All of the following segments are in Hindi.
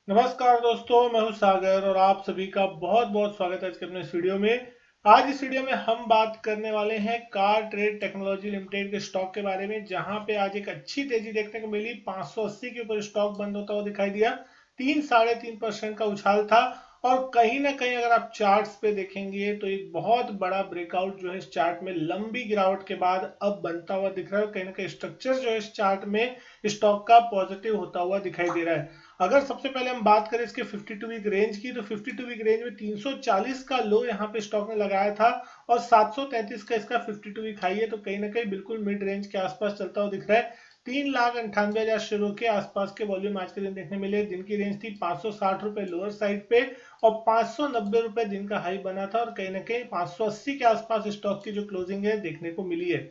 नमस्कार दोस्तों, मैं हूं सागर और आप सभी का बहुत बहुत स्वागत है आज के अपने इस वीडियो में। आज इस वीडियो में हम बात करने वाले हैं कार ट्रेड टेक्नोलॉजी लिमिटेड के स्टॉक के बारे में, जहां पे आज एक अच्छी तेजी देखने को मिली। 580 के ऊपर स्टॉक बंद होता हुआ दिखाई दिया। 3-3.5% का उछाल था और कहीं ना कहीं अगर आप चार्ट्स पे देखेंगे तो एक बहुत बड़ा ब्रेकआउट जो है इस चार्ट में लंबी गिरावट के बाद अब बनता हुआ दिख रहा है। कहीं ना कहीं स्ट्रक्चर जो है इस चार्ट में स्टॉक का पॉजिटिव होता हुआ दिखाई दे रहा है। अगर सबसे पहले हम बात करें इसके 52 वीक रेंज की, तो 52 वीक रेंज में 340 का लो यहाँ पे स्टॉक ने लगाया था और 733 का इसका 52 वीक हाई है। तो कहीं ना कहीं बिल्कुल मिड रेंज के आसपास चलता हुआ दिख रहा है। 3,98,000 शेयरों के आसपास के वॉल्यूम आज के दिन देखने मिले। दिन की रेंज थी 560 रुपए लोअर साइड पे और 590 रुपए दिन का हाई बना था और कहीं ना कहीं 580 के आसपास स्टॉक की जो क्लोजिंग है देखने को मिली है।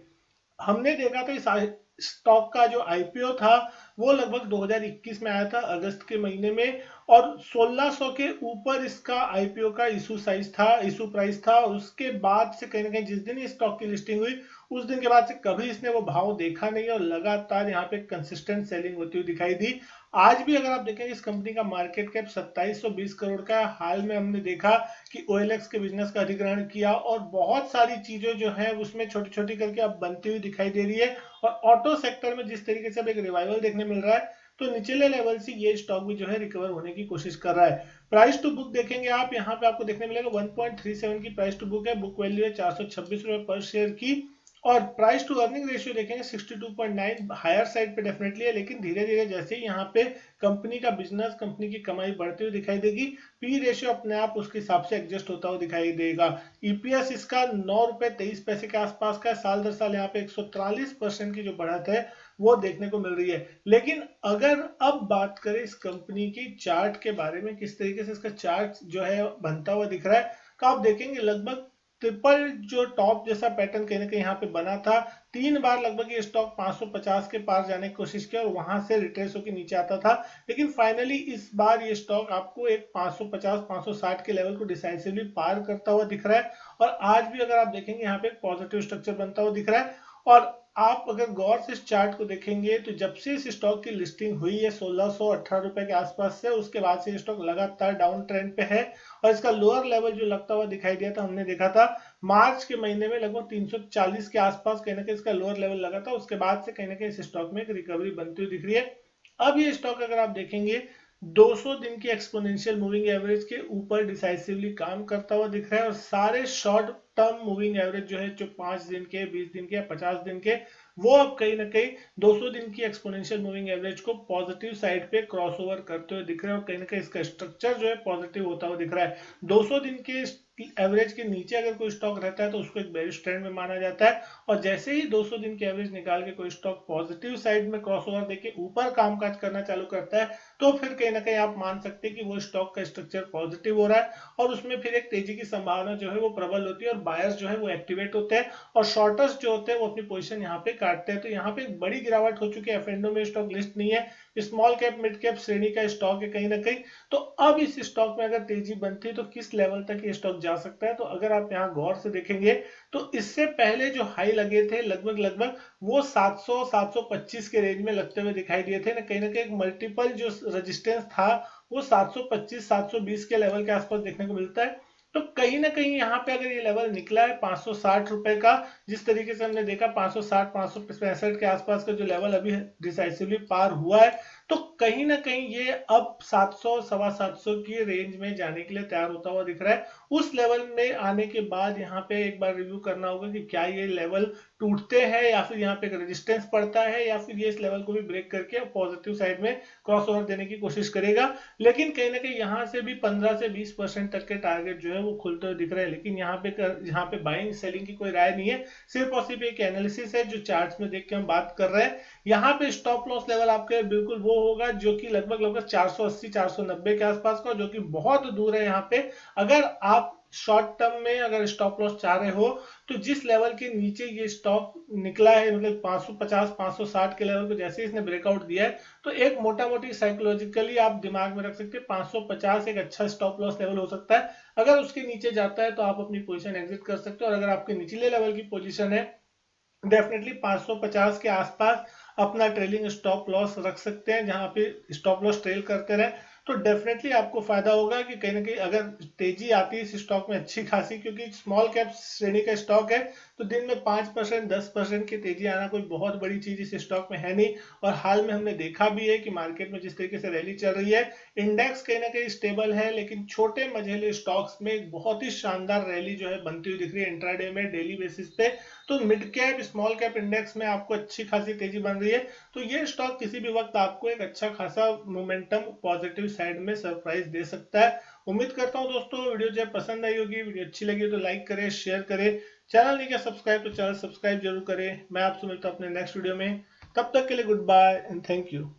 हमने देखा था इस स्टॉक का जो आईपीओ था वो लगभग 2021 में आया था अगस्त के महीने में और 1600 के ऊपर इसका आईपीओ का इशू प्राइस था। उसके बाद से कहीं ना कहीं जिस दिन स्टॉक की लिस्टिंग हुई उस दिन के बाद से कभी इसने वो भाव देखा नहीं और लगातार यहाँ पे कंसिस्टेंट सेलिंग होती हुई दिखाई दी। आज भी अगर आप देखेंगे इस कंपनी का मार्केट कैप 2720 करोड़ का है। हाल में हमने देखा कि ओएलएक्स के बिजनेस का अधिग्रहण किया और बहुत सारी चीजें जो है उसमें छोटी छोटी करके अब बनती हुई दिखाई दे रही है। और ऑटो सेक्टर में जिस तरीके से अब एक रिवाइवल देखने मिल रहा है तो निचले लेवल से ये स्टॉक भी जो है रिकवर होने की कोशिश कर रहा है। प्राइस टू बुक देखेंगे आप, यहाँ पे आपको देखने मिलेगा 1.37 की प्राइस टू बुक है। बुक वैल्यू है 426 रुपए पर शेयर की और प्राइस टू अर्निंग रेशियो देखेंगे 62.9, हायर साइड पे डेफिनेटली है। लेकिन धीरे धीरे जैसे ही यहाँ पे कंपनी का बिजनेस, कंपनी की कमाई बढ़ती हुई दिखाई देगी, पी रेशियो अपने आप उसके हिसाब से एडजस्ट होता हुआ दिखाई देगा। ईपीएस इसका 9 रुपए 23 पैसे के आसपास का साल दर साल यहाँ पे 143% की जो बढ़त है वो देखने को मिल रही है। लेकिन अगर अब बात करें इस कंपनी की चार्ट के बारे में, किस तरीके से इसका चार्ट जो है बनता हुआ दिख रहा है, तो आप देखेंगे लगभग ट्रिपल जो टॉप जैसा पैटर्न कहीं ना कहीं यहाँ पे बना था। 3 बार लगभग ये स्टॉक 550 के पार जाने की कोशिश किया और वहां से रिट्रेस होकर नीचे आता था। लेकिन फाइनली इस बार ये स्टॉक आपको एक 550-560 के लेवल को डिसाइसिवली पार करता हुआ दिख रहा है और आज भी अगर आप देखेंगे यहाँ पे एक पॉजिटिव स्ट्रक्चर बनता हुआ दिख रहा है। और आप अगर गौर से इस चार्ट को देखेंगे तो जब से इस स्टॉक की लिस्टिंग हुई है 1618 रुपए के आसपास से, उसके बाद से स्टॉक लगातार डाउन ट्रेंड पे है और इसका लोअर लेवल जो लगता हुआ दिखाई दिया था, हमने देखा था मार्च के महीने में लगभग 340 के आसपास कहीं ना कहीं इसका लोअर लेवल लगा था। उसके बाद से कहीं ना कहीं इस स्टॉक में एक रिकवरी बनती हुई दिख रही है। अब ये स्टॉक अगर आप देखेंगे 200 दिन की एक्सपोनेंशियल मूविंग एवरेज के ऊपर डिसाइसिवली काम करता हुआ दिख रहा है और सारे शॉर्ट टर्म मूविंग एवरेज जो है, जो 5 दिन के, 20 दिन के या 50 दिन के, वो अब कहीं ना कहीं 200 दिन की एक्सपोनेंशियल मूविंग एवरेज को पॉजिटिव साइड पे क्रॉसओवर करते हुए दिख रहे हैं और कहीं ना कहीं इसका स्ट्रक्चर जो है पॉजिटिव होता हुआ दिख रहा है। 200 दिन के एवरेज के नीचे अगर कोई स्टॉक रहता है तो उसको एक बेरिश ट्रेंड में माना जाता है और जैसे ही 200 दिन के एवरेज निकाल के कोई स्टॉक पॉजिटिव साइड में क्रॉसओवर देके ऊपर कामकाज करना चालू करता है तो फिर कहीं ना कहीं आप मान सकते हैं कि वो स्टॉक का स्ट्रक्चर पॉजिटिव हो रहा है और उसमें फिर एक तेजी की संभावना जो है वो प्रबल होती है और बायर्स जो है वो एक्टिवेट होते हैं और शॉर्टर्स जो होते हैं वो अपनी पोजीशन यहाँ पे काटते हैं। तो यहाँ पे एक बड़ी गिरावट हो चुकी है। एफएनडो में स्टॉक लिस्ट नहीं है, स्मॉल कैप मिड कैप श्रेणी का स्टॉक है कहीं ना कहीं। तो अब इस स्टॉक में अगर तेजी बनती है तो किस लेवल तक ये स्टॉक जा सकता है, तो अगर आप यहाँ गौर से देखेंगे तो इससे पहले जो हाई लगे थे लगभग लगभग वो 700 725 के रेंज में लगते हुए दिखाई दिए थे ना। कहीं ना कहीं एक मल्टीपल जो रेजिस्टेंस था वो 725 720 के लेवल के आसपास देखने को मिलता है। तो कहीं ना कहीं यहाँ पे अगर ये लेवल निकला है 560 रुपए का, जिस तरीके से हमने देखा 560 565 के आसपास का जो लेवल अभी डिसाइसिवली पार हुआ है, तो कहीं ना कहीं ये अब 700 सवा 700 की रेंज में जाने के लिए तैयार होता हुआ दिख रहा है। उस लेवल में आने के बाद यहाँ पे एक बार रिव्यू करना होगा कि क्या ये लेवल टूटते हैं या फिर यहाँ पे एक रेजिस्टेंस पड़ता है या फिर ये इस लेवल को भी ब्रेक करके पॉजिटिव साइड में क्रॉस ओवर देने की कोशिश करेगा। लेकिन कहीं ना कहीं यहाँ से भी 15 से 20% तक के टारगेट जो है वो खुलते हुए दिख रहे हैं। लेकिन यहाँ पे बाइंग सेलिंग की कोई राय नहीं है, सिर्फ और सिर्फ एक एनालिसिस है जो चार्ट्स में देख के हम बात कर रहे हैं। यहाँ पे स्टॉप लॉस लेवल आपके बिल्कुल वो होगा जो कि लगभग लगभग 480 490 के आसपास का, जो कि बहुत दूर है। यहाँ पे अगर आप शॉर्ट टर्म में अगर स्टॉप लॉस चाह रहे हो तो जिस लेवल के नीचे ये स्टॉक निकला है, मतलब 550 560 के लेवल को जैसे इसने ब्रेकआउट दिया है, तो एक मोटा मोटी साइकोलॉजिकली आप दिमाग में रख सकते हैं 550 एक अच्छा स्टॉप लॉस लेवल हो सकता है। अगर उसके नीचे जाता है तो आप अपनी पोजीशन एग्जिट कर सकते हो और अगर आपके निचले लेवल की पोजीशन है डेफिनेटली 550 के आसपास अपना ट्रेलिंग स्टॉप लॉस रख सकते हैं, जहां पे स्टॉप लॉस ट्रेल करते रहे। तो डेफिनेटली आपको फायदा होगा कि कहीं ना कहीं अगर तेजी आती है इस स्टॉक में अच्छी खासी, क्योंकि स्मॉल कैप श्रेणी का स्टॉक है, तो दिन में 5% 10% की तेजी आना कोई बहुत बड़ी चीज इस स्टॉक में है नहीं। और हाल में हमने देखा भी है कि मार्केट में जिस तरीके से रैली चल रही है, इंडेक्स कहीं ना कहीं स्टेबल है, लेकिन छोटे मझोले स्टॉक्स में एक बहुत ही शानदार रैली जो है बनती हुई दिख रही है इंट्राडे में, डेली बेसिस पे। तो mid cap small cap index में आपको अच्छी खासी तेजी बन रही है। तो ये स्टॉक किसी भी वक्त आपको एक अच्छा खासा मोमेंटम पॉजिटिव साइड में सरप्राइज दे सकता है। उम्मीद करता हूं दोस्तों वीडियो जब पसंद आई होगी, वीडियो अच्छी लगी तो लाइक करें, शेयर करें, चैनल नहीं किया सब्सक्राइब तो चैनल सब्सक्राइब जरूर करें। मैं आपसे मिलता हूं अपने नेक्स्ट वीडियो में, तब तक के लिए goodbye and thank you.